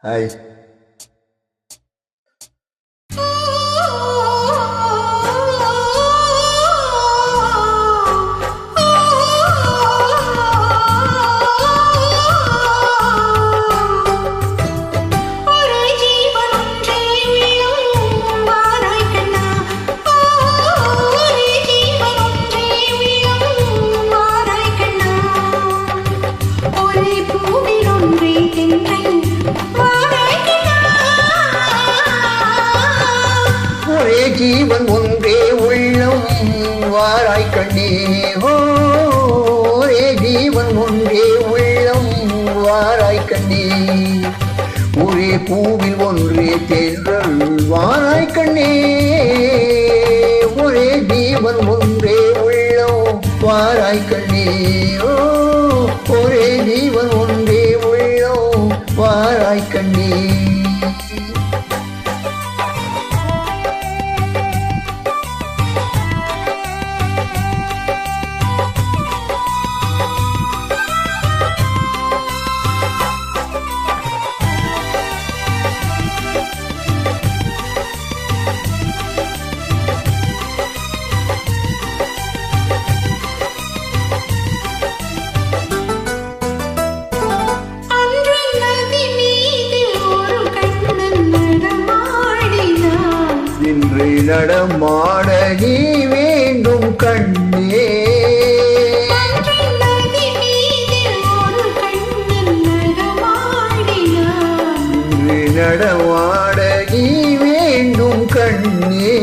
Hi. ஜீவன் ஒன்றே உள்ளம் வாராய் கண்ணே. ஒரே ஜீவன் ஒன்றே உள்ளம் வாராய் கண்ணே. ஒரே பூவில் ஒன்றே தேர்தல் வாராய் கண்ணே. ஒரே ஜீவன் ஒன்றே உள்ளம் வாராய் கண்ணே. ஒரே ஜீவன் ஒன்றே உள்ளம் வாராய் கண்ணே. நடமாட நீ வேண்டும் கண்ணே. நடமாட நீ வேண்டும் கண்ணே.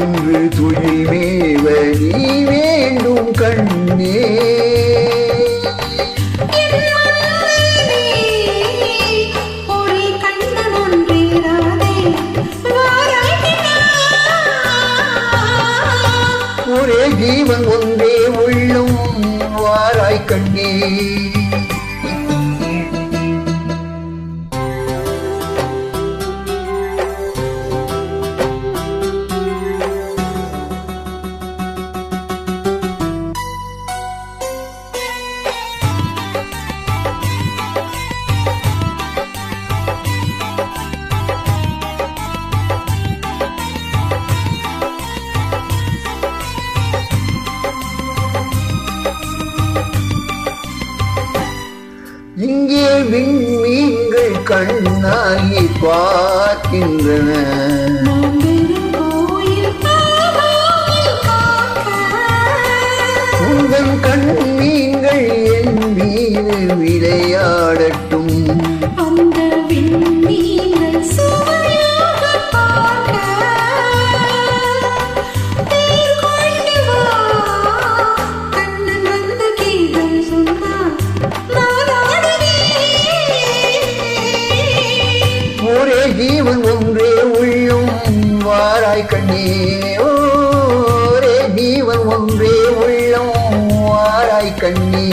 இன்று துயில் மேவ நீ வேண்டும் கண்ணே. ஒரே ஜீவன் ஒன்றே உள்ளம் வாராய் கண்ணே. இங்கே விண்மீன்கள் கண்ணாகி பார்க்கின்றன. உங்கள் கண்மீன்கள் என் மீது விளையாடட்டும். ஒரே ஜீவன் ஒன்றே உள்ளம் வாராய் கண்ணே. ஒரே ஜீவன் ஒன்றே உள்ளம் வாராய் கண்ணே.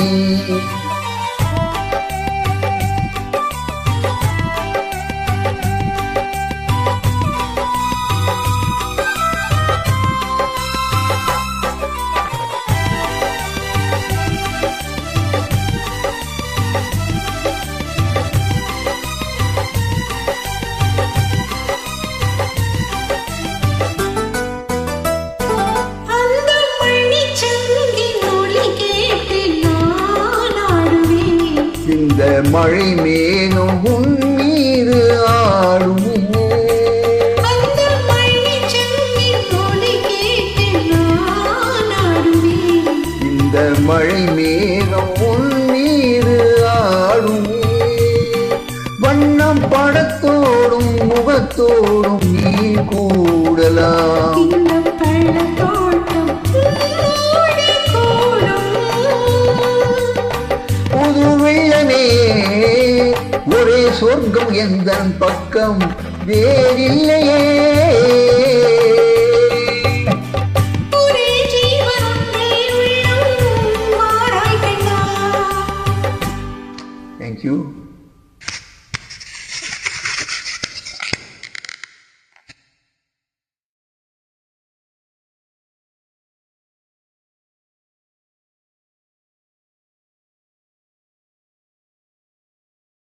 இந்த மழை மேலும் உன் மீது ஆடும். இந்த மழை மேலும் உன் மீது ஆடும். வண்ணம் படத்தோடும் முகத்தோடும் நீ கூடலாம். ஒரே சொர்க்கம் எந்த பக்கம் வேறில்லையே.